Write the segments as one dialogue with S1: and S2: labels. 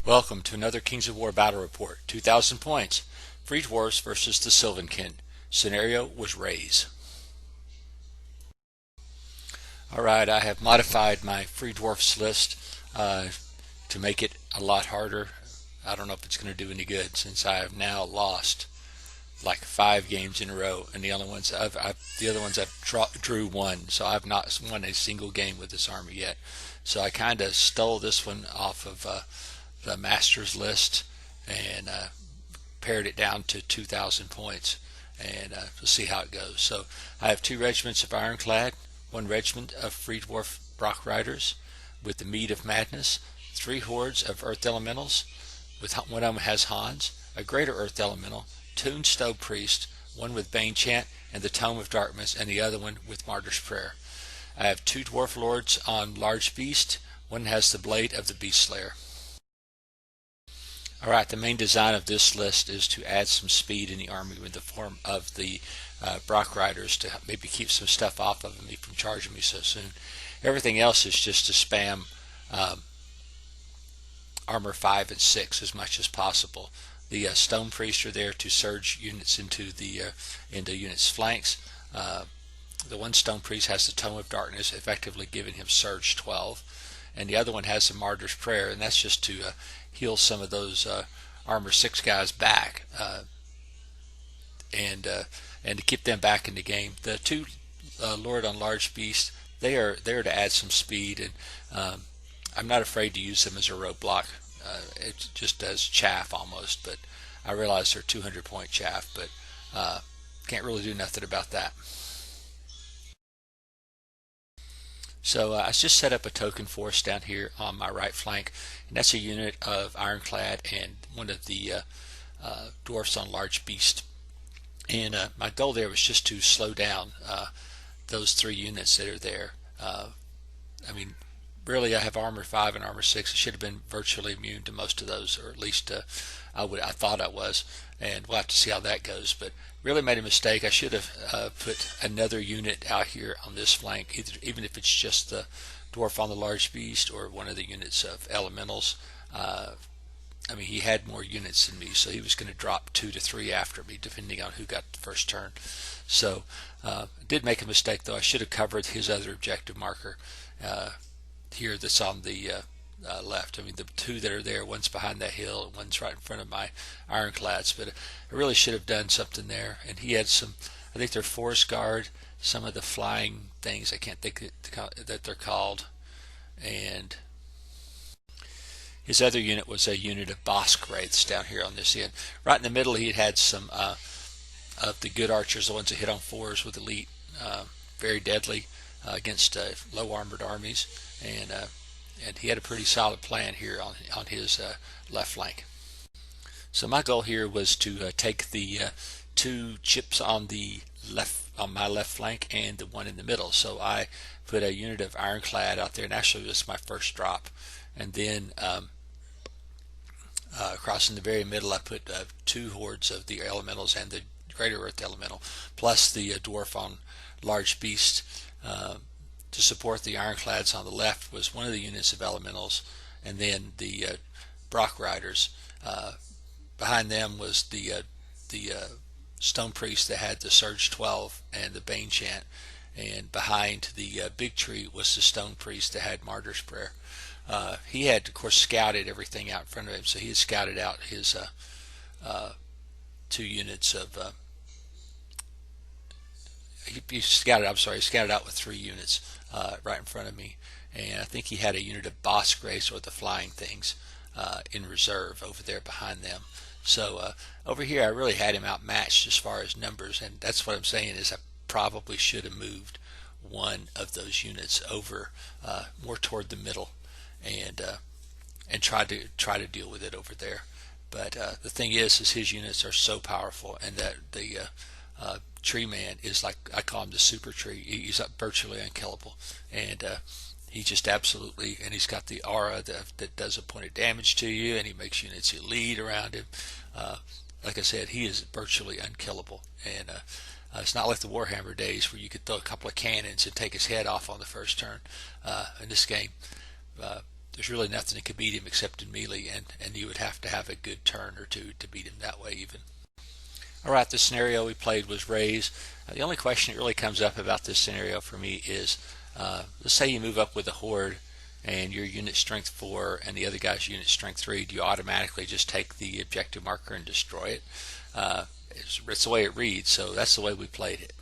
S1: Welcome to another Kings of War battle report. 2,000 points. Free Dwarfs versus the Sylvan Kin. Scenario was RAZE. Alright, I have modified my Free Dwarfs list to make it a lot harder. I don't know if it's going to do any good since I have now lost like 5 games in a row, and the other ones I've drew one, so I've not won a single game with this army yet. So I kind of stole this one off of the Masters list and pared it down to 2,000 points, and we'll see how it goes. So I have 2 regiments of Ironclad, 1 regiment of Free Dwarf Brock Riders with the Mead of Madness, 3 hordes of Earth Elementals, with one of them has Hans, a Greater Earth Elemental, Toon Stowe Priest, one with Bane Chant and the Tome of Darkness, and the other one with Martyr's Prayer. I have 2 Dwarf Lords on Large Beast, one has the Blade of the Beast Slayer. Alright, the main design of this list is to add some speed in the army with the form of the Brock Riders to maybe keep some stuff off of me from charging me so soon. Everything else is just to spam armor 5 and 6 as much as possible. The Stone Priest are there to surge units into units' flanks. The one Stone Priest has the Tome of Darkness, effectively giving him Surge 12, and the other one has the Martyr's Prayer, and that's just to heal some of those armor 6 guys back and to keep them back in the game. The 2 Lord on Large Beast, they are there to add some speed, and I'm not afraid to use them as a roadblock. It just does chaff almost, but I realize they're 200-point chaff, but can't really do nothing about that. So I just set up a token force down here on my right flank, and that's a unit of Ironclad and one of the Dwarfs on Large Beast. And my goal there was just to slow down those 3 units that are there. I mean, really, I have armor 5 and armor 6. I should have been virtually immune to most of those, or at least I thought I was, and we'll have to see how that goes. But really made a mistake. I should have put another unit out here on this flank, even if it's just the Dwarf on the Large Beast or one of the units of Elementals. I mean, he had more units than me, so he was going to drop 2 to 3 after me, depending on who got the first turn. So I did make a mistake, though. I should have covered his other objective marker here that's on the left. I mean, the 2 that are there, one's behind that hill and one's right in front of my Ironclads, but I really should have done something there. And he had some, I think they're Forest Guard, some of the flying things, I can't think that they're called, and his other unit was a unit of Bosk Wraiths down here on this end. Right in the middle he had some of the good archers, the ones that hit on 4s with elite, very deadly against low armored armies, and he had a pretty solid plan here on his left flank. So my goal here was to take the 2 chips on my left flank and the one in the middle. So I put a unit of Ironclad out there, and actually this is my first drop. And then across in the very middle I put 2 hordes of the Elementals and the Greater Earth Elemental, plus the Dwarf on Large Beast. To support the Ironclads on the left was one of the units of Elementals, and then the Brock Riders. Behind them was the Stone Priest that had the Surge 12 and the Bane Chant, and behind the big tree was the Stone Priest that had Martyr's Prayer. He had, of course, scouted everything out in front of him, so he had scouted out his 2 units of he scouted out with 3 units right in front of me, and I think he had a unit of Bosk Wraiths, or the flying things, in reserve over there behind them. So over here I really had him outmatched as far as numbers, and that's what I'm saying is I probably should have moved one of those units over more toward the middle and try to deal with it over there. But the thing is his units are so powerful, and that the Tree Man is, like I call him, the super tree. He's virtually unkillable, and he just absolutely, and he's got the aura that does a point of damage to you, and he makes units elite around him. Like I said, he is virtually unkillable, and it's not like the Warhammer days where you could throw a couple of cannons and take his head off on the first turn. In this game, there's really nothing that could beat him except in melee, and you would have to have a good turn or two to beat him that way even. Alright, the scenario we played was RAZE. The only question that really comes up about this scenario for me is, let's say you move up with a horde and your unit strength 4 and the other guy's unit strength 3, do you automatically just take the objective marker and destroy it? It's the way it reads, so that's the way we played it.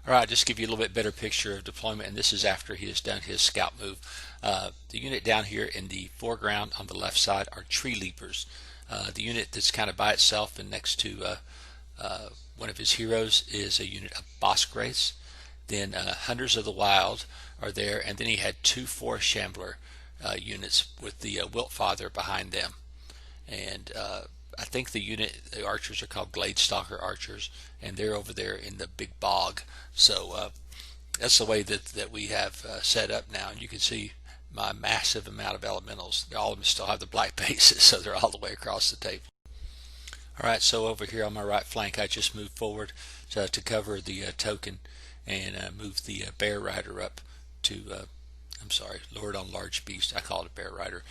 S1: Alright, just give you a little bit better picture of deployment, and this is after he has done his scout move. The unit down here in the foreground on the left side are tree leapers. The unit that's kind of by itself and next to one of his heroes is a unit of Bosgrace. Then Hunters of the Wild are there, and then he had 2 Forest Shambler units with the Wiltfather behind them. And I think the archers are called Gladestalker archers, and they're over there in the big bog. So that's the way that we have set up now. And you can see my massive amount of elementals. All of them still have the black bases, so they're all the way across the table. Alright, so over here on my right flank, I just moved forward to cover the token and move the bear rider up to, I'm sorry, Lord on Large Beast. I call it a bear rider.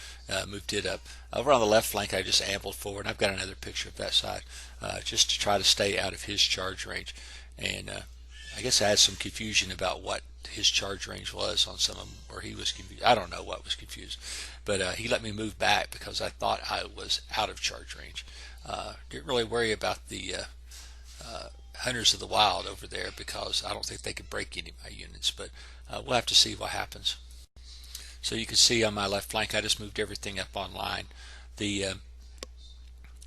S1: Moved it up. Over on the left flank, I just ambled forward. I've got another picture of that side just to try to stay out of his charge range. And I guess I had some confusion about what his charge range was on some of them, or he was confused. I don't know what was confused, but he let me move back because I thought I was out of charge range. Didn't really worry about the Hunters of the Wild over there because I don't think they could break any of my units, but we'll have to see what happens. So you can see on my left flank, I just moved everything up on line. The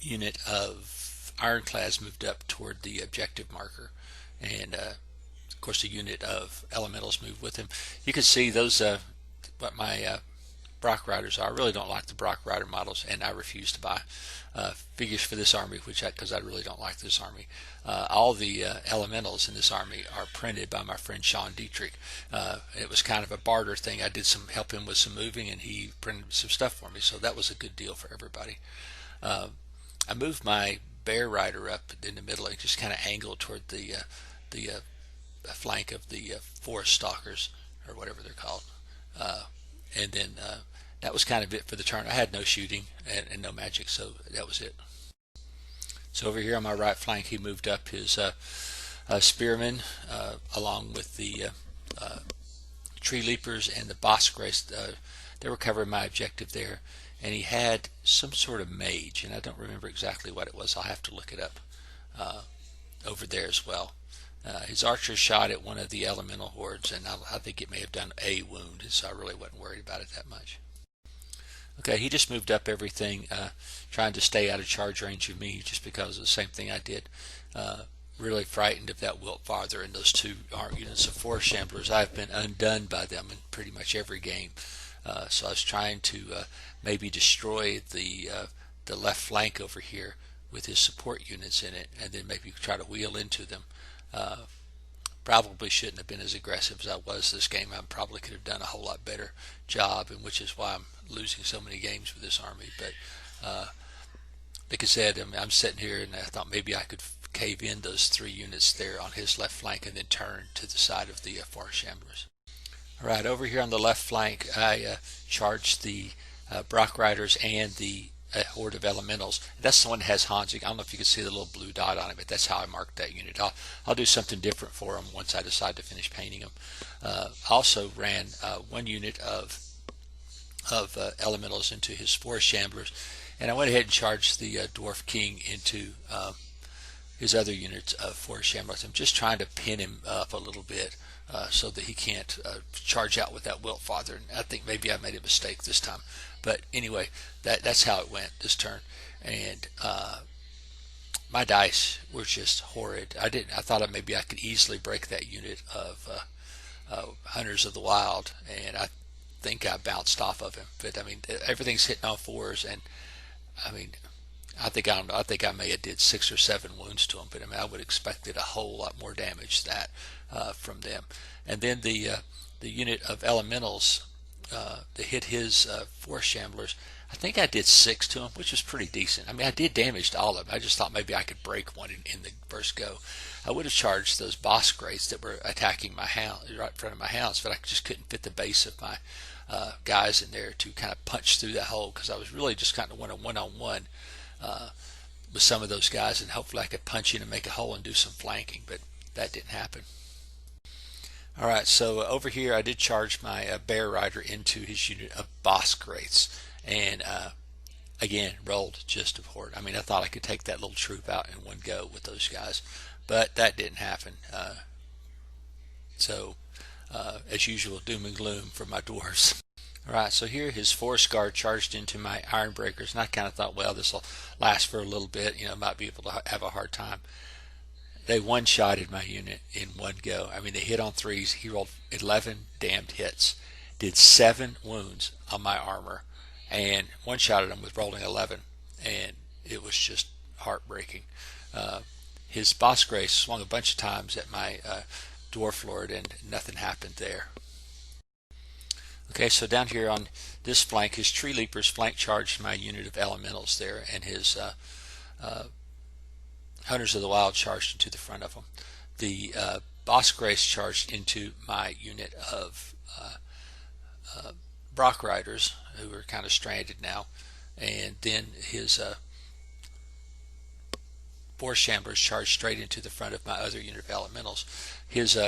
S1: unit of Ironclads moved up toward the objective marker, and of course the unit of Elementals moved with him. You can see those what my Brock Riders are. I really don't like the Brock Rider models, and I refuse to buy figures for this army, because I really don't like this army. All the Elementals in this army are printed by my friend Sean Dietrich. It was kind of a barter thing. I did help him with some moving, and he printed some stuff for me, so that was a good deal for everybody. I moved my Bear Rider up in the middle and just kind of angled toward the flank of the Forest Stalkers, or whatever they're called. And then that was kind of it for the turn. I had no shooting and no magic, so that was it. So over here on my right flank, he moved up his Spearmen along with the Tree Leapers and the Bosgrace. They were covering my objective there. And he had some sort of mage, and I don't remember exactly what it was. I'll have to look it up over there as well. His archer shot at one of the elemental hordes, and I think it may have done a wound, so I really wasn't worried about it that much. Okay, he just moved up everything, trying to stay out of charge range of me, just because of the same thing I did. Really frightened of that Wiltfather and those 2 units of Forest Shamblers. I've been undone by them in pretty much every game. So I was trying to maybe destroy the left flank over here with his support units in it, and then maybe try to wheel into them. Probably shouldn't have been as aggressive as I was this game. I probably could have done a whole lot better job, and which is why I'm losing so many games with this army. But like I said, I'm sitting here and I thought maybe I could cave in those 3 units there on his left flank and then turn to the side of the Forest Shamblers. Alright, over here on the left flank, I charged the Brock Riders and the horde of Elementals. That's the one that has Hanzig. I don't know if you can see the little blue dot on it, but that's how I marked that unit. I'll do something different for them once I decide to finish painting them. Also ran 1 unit of Elementals into his Forest Shamblers, and I went ahead and charged the Dwarf King into his other units of Forest Shamblers. I'm just trying to pin him up a little bit so that he can't charge out with that Wiltfather. And I think maybe I made a mistake this time. But anyway, that's how it went this turn. And my dice were just horrid. I thought maybe I could easily break that unit of Hunters of the Wild, and I think I bounced off of him. But I mean, everything's hitting on 4s, and I mean, I think I may have did 6 or 7 wounds to him. But I mean, I would have expected a whole lot more damage from them. And then the unit of Elementals that hit his Forest Shamblers, I think I did 6 to him, which was pretty decent. I mean, I did damage to all of them. I just thought maybe I could break one in the first go. I would have charged those Bosgrace that were attacking my hound right in front of my house, but I just couldn't fit the base of my guys in there to kind of punch through that hole, because I was really just kind of one-on-one with some of those guys, and hopefully I could punch in and make a hole and do some flanking, but that didn't happen. All right, so over here I did charge my bear rider into his unit of boss grates, and again rolled just a horde. I mean, I thought I could take that little troop out in one go with those guys, but that didn't happen. So as usual, doom and gloom for my dwarves. All right, so here his forest guard charged into my iron breakers, and I kind of thought, well, this will last for a little bit, might be able to have a hard time. They one-shotted my unit in one go. I mean, they hit on threes. He rolled 11 damned hits, did 7 wounds on my armor, and one-shotted him with rolling 11, and it was just heartbreaking. His boss grace swung a bunch of times at my dwarf lord, and nothing happened there. Okay, so down here on this flank, his tree leapers flank charged my unit of elementals there, and his Hunters of the Wild charged into the front of them. The Boss Grace charged into my unit of Brock Riders, who are kind of stranded now, and then his Forest Shamblers charged straight into the front of my other unit of Elementals. His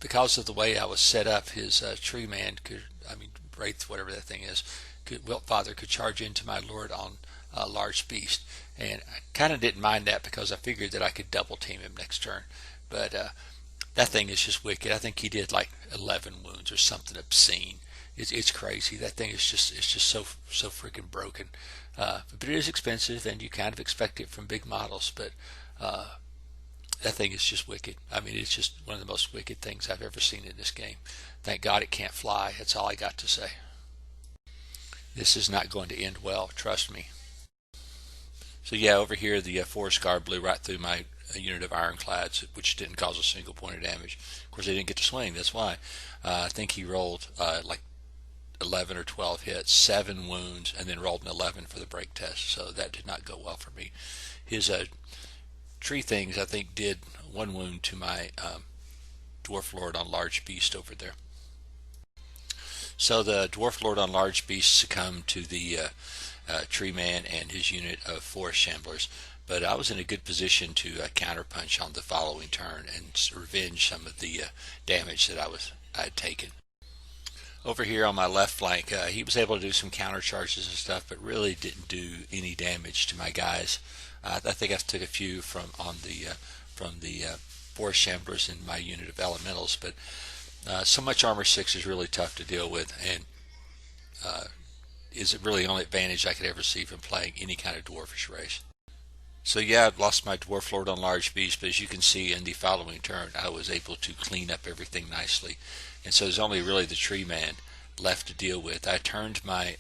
S1: because of the way I was set up, his tree man could, Wraith, whatever that thing is, Wiltfather could charge into my lord on a large beast, and I kind of didn't mind that because I figured that I could double team him next turn. But that thing is just wicked. I think he did like 11 wounds or something obscene. It's crazy. That thing is just so freaking broken. But it is expensive, and you kind of expect it from big models. But that thing is just wicked. I mean, it's just one of the most wicked things I've ever seen in this game. Thank God it can't fly. That's all I got to say. This is not going to end well, trust me. So yeah, over here the forest guard blew right through my unit of ironclads, which didn't cause a single point of damage. Of course, they didn't get to swing. That's why. I think he rolled like 11 or 12 hits, 7 wounds, and then rolled an 11 for the break test. So that did not go well for me. His tree things, I think, did 1 wound to my dwarf lord on large beast over there. So the dwarf lord on large beast succumbed to the tree man and his unit of forest shamblers, but I was in a good position to counterpunch on the following turn and revenge some of the damage that I had taken. Over here on my left flank, he was able to do some counter charges and stuff, but really didn't do any damage to my guys. I think I took a few from the forest shamblers in my unit of elementals, but so much armor 6 is really tough to deal with, and is really the only advantage I could ever see from playing any kind of dwarfish race. So yeah, I've lost my dwarf lord on large beast, but as you can see in the following turn, I was able to clean up everything nicely, and so there's only really the tree man left to deal with. I turned my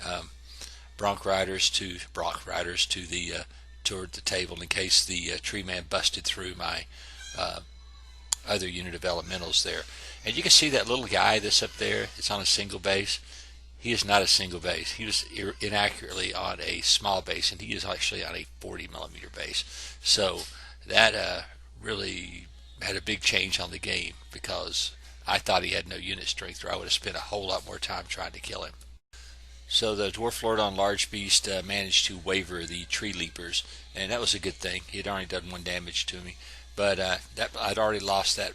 S1: Brock riders to the toward the table in case the tree man busted through my other unit of elementals there. And you can see that little guy that's up there, it's on a single base. He is not a single base. He was inaccurately on a small base, and he is actually on a 40 millimeter base. So that really had a big change on the game, because I thought he had no unit strength, or I would have spent a whole lot more time trying to kill him. So the dwarf lord on large beast managed to waver the tree leapers, and that was a good thing. He had already done 1 damage to me, but I'd already lost that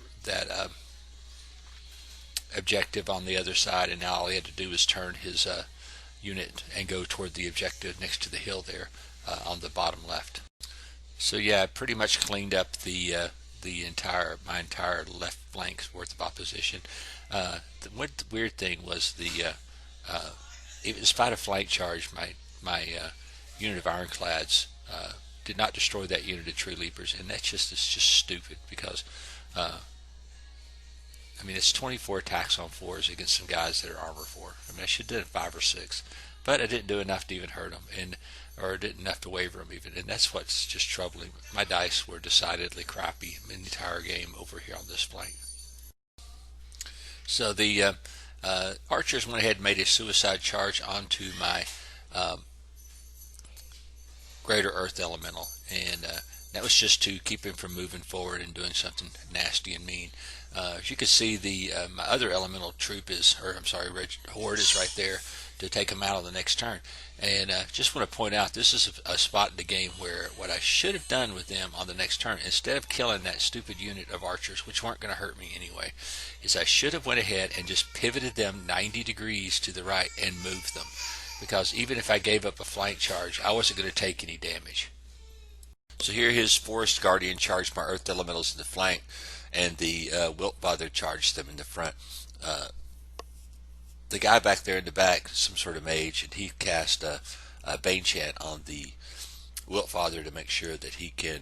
S1: objective on the other side, and now all he had to do was turn his unit and go toward the objective next to the hill there on the bottom left. So yeah, I pretty much cleaned up my entire left flank's worth of opposition. The weird thing was in spite of flank charge, my unit of ironclads did not destroy that unit of tree leapers, and it's just stupid, because it's 24 attacks on 4s against some guys that are armor 4. I should have done 5 or 6, but I didn't do enough to even hurt them, or didn't enough to waver them even, and that's what's just troubling. My dice were decidedly crappy in the entire game over here on this flank. So the archers went ahead and made a suicide charge onto my Greater Earth Elemental, and that was just to keep him from moving forward and doing something nasty and mean. As you can see, the my other elemental troop is, or I'm sorry, horde is right there to take him out on the next turn. And just want to point out, this is a spot in the game where what I should have done with them on the next turn, instead of killing that stupid unit of archers, which weren't going to hurt me anyway, is I should have went ahead and just pivoted them 90 degrees to the right and moved them. Because even if I gave up a flank charge, I wasn't going to take any damage. So here his Forest Guardian charged my Earth Elementals in the flank, and the Wiltfather charged them in the front. The guy back there in the back, some sort of mage, and he cast a Bane Chant on the Wiltfather to make sure that he can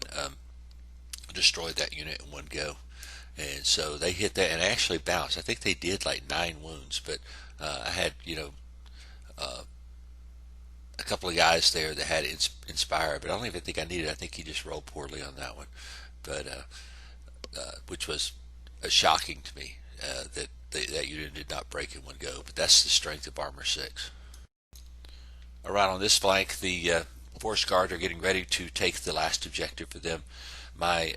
S1: destroy that unit in one go. And so they hit that and actually bounced. I think they did like 9 wounds, but I had, a couple of guys there that had Inspire, but I don't even think I needed it. I think he just rolled poorly on that one, but which was shocking to me that that unit did not break in one go. But that's the strength of Armor 6. Alright, on this flank, the Forest Guard are getting ready to take the last objective for them. My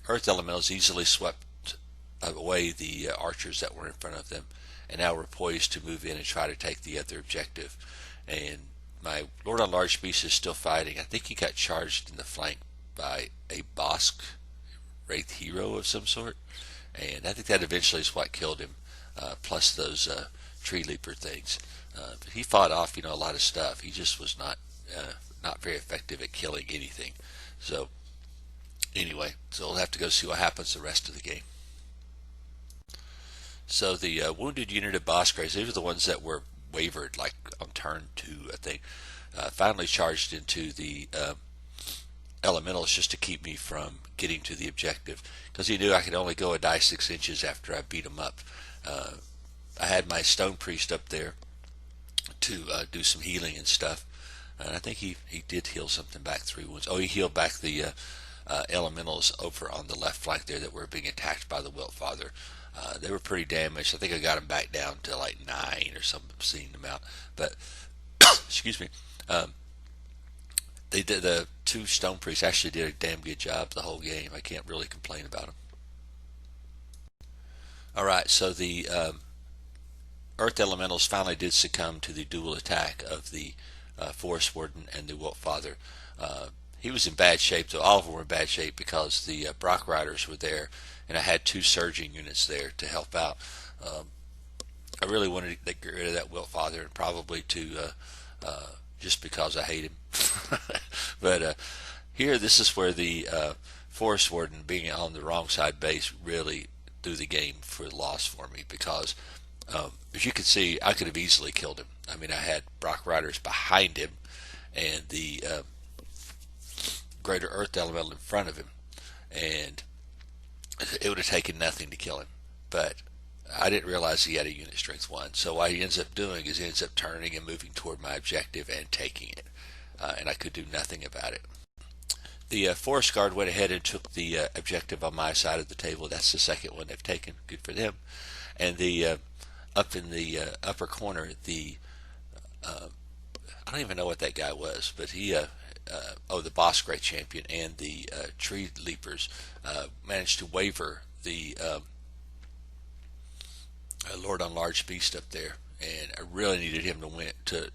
S1: Earth Elementals easily swept away the archers that were in front of them, and now we're poised to move in and try to take the other objective. And my Lord on Large Beast is still fighting. I think he got charged in the flank by a Bosk Wraith hero of some sort, and I think that eventually is what killed him, plus those tree leaper things. But he fought off, a lot of stuff. He just was not very effective at killing anything. So anyway, so we'll have to go see what happens the rest of the game. So the wounded unit of Bosk Wraiths, these are the ones that were wavered like on turn 2, I think, finally charged into the elementals just to keep me from getting to the objective, because he knew I could only go a die 6 inches after I beat him up. I had my Stone Priest up there to do some healing and stuff, and I think he did heal something back 3 wounds. Oh, he healed back the elementals over on the left flank there that were being attacked by the Wiltfather. They were pretty damaged. I think I got them back down to like 9 or some obscene amount. But excuse me, they did, the 2 Stone Priests actually did a damn good job the whole game. I can't really complain about them. All right, so the Earth Elementals finally did succumb to the dual attack of the Forest Warden and the Wiltfather. He was in bad shape, though. All of them were in bad shape because the Brock Riders were there, and I had 2 surging units there to help out. I really wanted to get rid of that Wiltfather, and probably to just because I hate him. But here, this is where the Forest Warden, being on the wrong side base, really threw the game for loss for me, because as you can see, I could have easily killed him. I mean, I had Brock Riders behind him and the Greater Earth Elemental in front of him, and it would have taken nothing to kill him. But I didn't realize he had a unit strength 1. So what he ends up doing is he ends up turning and moving toward my objective and taking it, and I could do nothing about it. The Forest Guard went ahead and took the objective on my side of the table. That's the second one they've taken. Good for them. And the up in the upper corner, the I don't even know what that guy was, but he the Bosk Wraith champion and the tree leapers managed to waver the Lord on Large Beast up there, and I really needed him to win to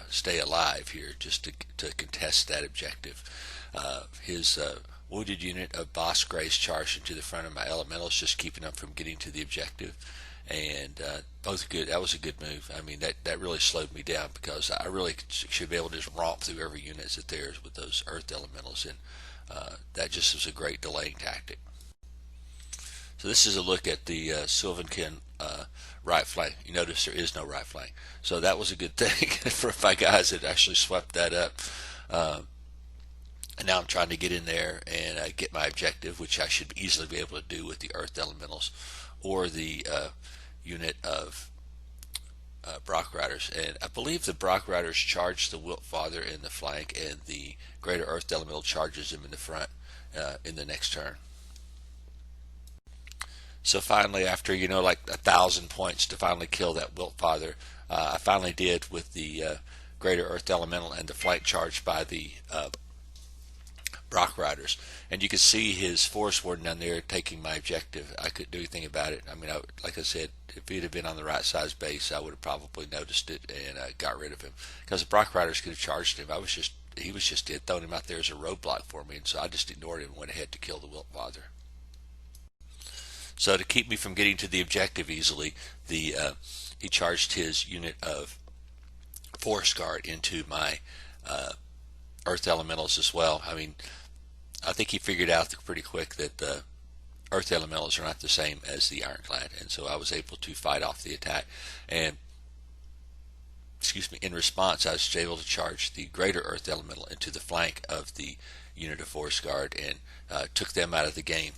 S1: stay alive here, just to contest that objective. His wounded unit of Bosk Wraiths charged into the front of my elementals, just keeping them from getting to the objective, and both good. That was a good move. I mean, that really slowed me down, because I really should be able to just romp through every unit that's there with those Earth Elementals, and that just was a great delaying tactic. So this is a look at the Sylvan Kin right flank. You notice there is no right flank, so that was a good thing for my guys that actually swept that up. And now I'm trying to get in there and get my objective, which I should easily be able to do with the Earth Elementals or the unit of Brock Riders. And I believe the Brock Riders charge the Wiltfather in the flank, and the Greater Earth Elemental charges him in the front in the next turn. So finally, after like 1,000 points to finally kill that Wiltfather, I finally did with the Greater Earth Elemental and the flank charge by the Brock Riders, and you could see his Forest Warden down there taking my objective. I couldn't do anything about it. I mean, like I said, if he'd have been on the right size base, I would have probably noticed it and got rid of him, because the Brock Riders could have charged him. He was just dead, throwing him out there as a roadblock for me, and so I just ignored him and went ahead to kill the Wiltfather. So to keep me from getting to the objective easily, he charged his unit of Forest Guard into my Earth Elementals as well. I mean, I think he figured out pretty quick that the Earth Elementals are not the same as the Ironclad, and so I was able to fight off the attack. And excuse me, in response, I was able to charge the Greater Earth Elemental into the flank of the unit of Forest Guard and took them out of the game.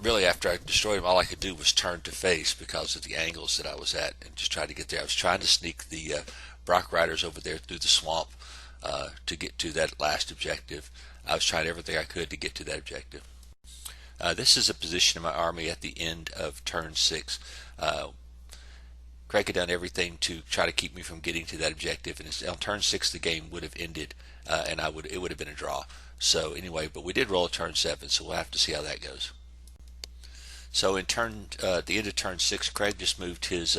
S1: Really, after I destroyed them, all I could do was turn to face because of the angles that I was at and just try to get there. I was trying to sneak the Brock Riders over there through the swamp to get to that last objective. I was trying everything I could to get to that objective. This is a position of my army at the end of turn 6. Craig had done everything to try to keep me from getting to that objective, and on turn 6 the game would have ended, and it would have been a draw. So anyway, but we did roll a turn 7, so we'll have to see how that goes. So at the end of turn 6, Craig just moved his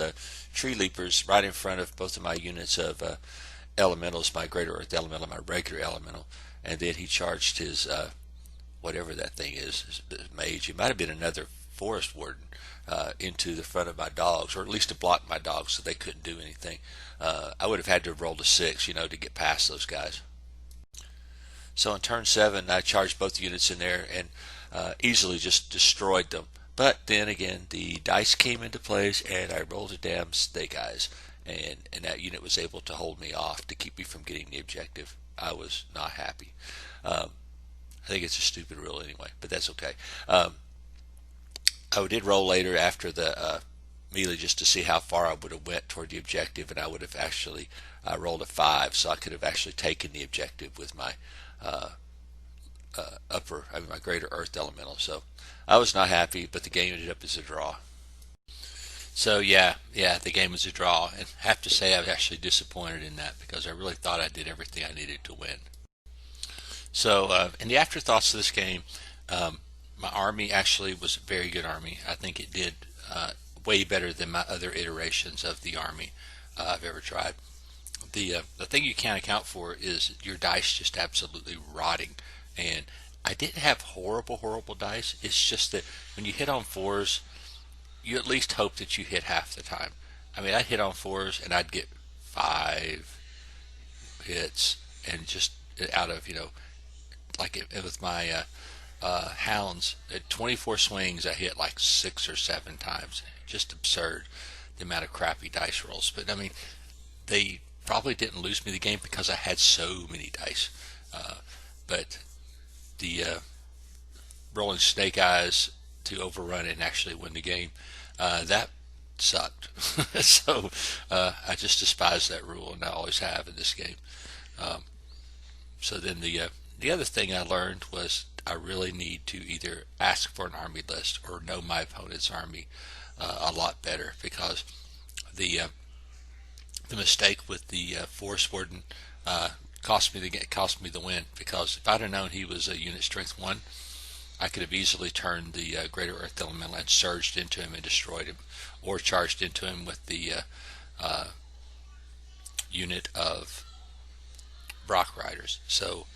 S1: tree leapers right in front of both of my units of elementals, my Greater Earth Elemental and my regular Elemental, and then he charged his whatever that thing is, mage. It might have been another Forest Warden into the front of my dogs, or at least to block my dogs so they couldn't do anything. I would have had to have rolled a 6, to get past those guys. So on turn 7, I charged both units in there and easily just destroyed them. But then again, the dice came into place, and I rolled a damn snake eyes, and that unit was able to hold me off to keep me from getting the objective. I was not happy. I think it's a stupid rule anyway, but that's okay. I did roll later after the melee just to see how far I would have went toward the objective, and I would have actually rolled a 5, so I could have actually taken the objective with my my Greater Earth Elemental. So I was not happy, but the game ended up as a draw. So yeah, the game was a draw, and I have to say I was actually disappointed in that because I really thought I did everything I needed to win. So in the afterthoughts of this game, my army actually was a very good army. I think it did way better than my other iterations of the army I've ever tried. The thing you can't account for is your dice just absolutely rotting. And I didn't have horrible dice. It's just that when you hit on 4s, you at least hope that you hit half the time. I mean, I'd hit on 4s and I'd get 5 hits, and just out of, with my hounds, at 24 swings, I hit like 6 or 7 times. Just absurd, the amount of crappy dice rolls. But I mean, they probably didn't lose me the game because I had so many dice. But the rolling snake eyes to overrun it and actually win the game, that sucked. So I just despise that rule, and I always have in this game. So then the other thing I learned was I really need to either ask for an army list or know my opponent's army a lot better, because the mistake with the Forest Warden cost me the win, because if I'd have known he was a unit strength 1, I could have easily turned the Greater Earth Elemental and surged into him and destroyed him, or charged into him with the unit of Brock Riders. So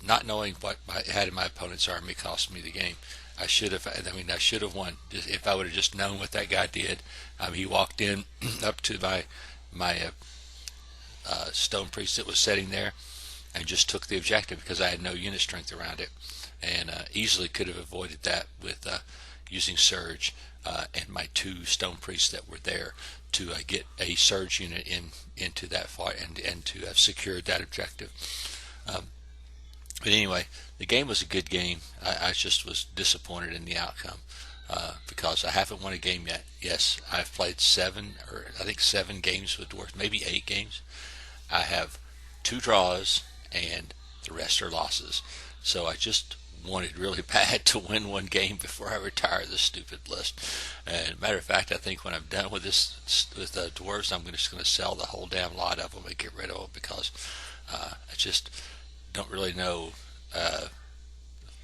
S1: not knowing what I had in my opponent's army cost me the game. I should have won if I would have just known what that guy did. He walked in up to my stone priest that was sitting there and just took the objective because I had no unit strength around it, and easily could have avoided that with using surge and my 2 stone priests that were there to get a surge unit into that fight and to have secured that objective. But anyway, the game was a good game. I just was disappointed in the outcome because I haven't won a game yet. Yes, I've played 7 games with Dwarfs, maybe 8 games. I have 2 draws and the rest are losses. So I just wanted really bad to win one game before I retire this stupid list. And matter of fact, I think when I'm done with Dwarves, I'm just going to sell the whole damn lot of them and get rid of them, because I just don't really know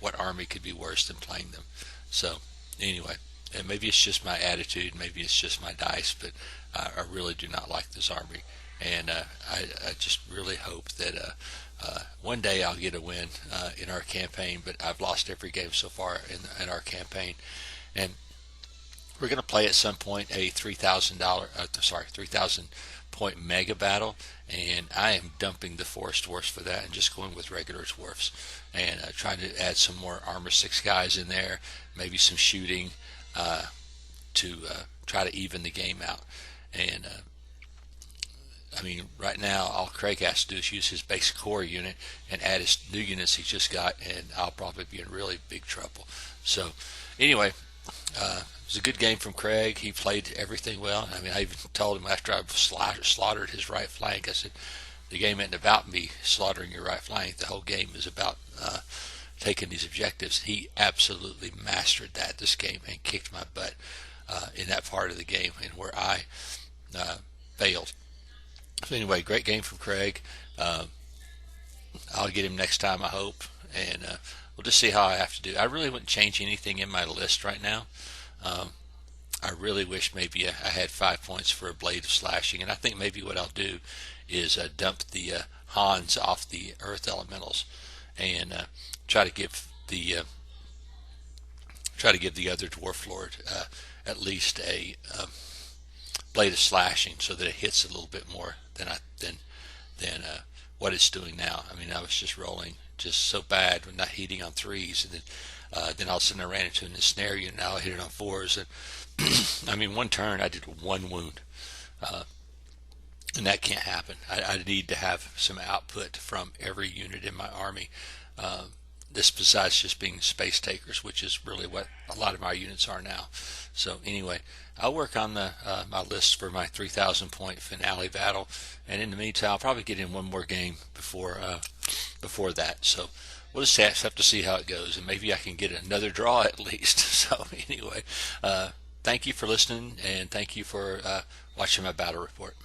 S1: what army could be worse than playing them. So anyway, and maybe it's just my attitude, maybe it's just my dice, but I really do not like this army, and I just really hope that one day I'll get a win in our campaign. But I've lost every game so far in our campaign, and we're going to play at some point a $3,000 point mega battle, and I am dumping the forest dwarfs for that and just going with regular dwarfs, and trying to add some more armor 6 guys in there, maybe some shooting to try to even the game out. And I mean, right now all Craig has to do is use his base core unit and add his new units he just got, and I'll probably be in really big trouble. So anyway, it was a good game from Craig. He played everything well. I mean, I even told him after I slaughtered his right flank, I said, the game isn't about me slaughtering your right flank. The whole game is about taking these objectives. He absolutely mastered that this game and kicked my butt in that part of the game, and where I failed. So anyway, great game from Craig. I'll get him next time, I hope, and we'll just see how I have to do. I really wouldn't change anything in my list right now. I really wish maybe I had 5 points for a blade of slashing, and I think maybe what I'll do is dump the Hans off the earth elementals and try to give the other dwarf lord at least a blade of slashing, so that it hits a little bit more than what it's doing now. I mean, I was just rolling just so bad when not hitting on 3s, and then all of a sudden I ran into an ensnare unit. Now I hit it on 4s, and I mean, one turn I did 1 wound, and that can't happen. I need to have some output from every unit in my army. This besides just being space takers, which is really what a lot of my units are now. So anyway, I'll work on my list for my 3,000 point finale battle, and in the meantime I'll probably get in one more game before that. So we'll just have to see how it goes, and maybe I can get another draw at least. So anyway, thank you for listening, and thank you for watching my battle report.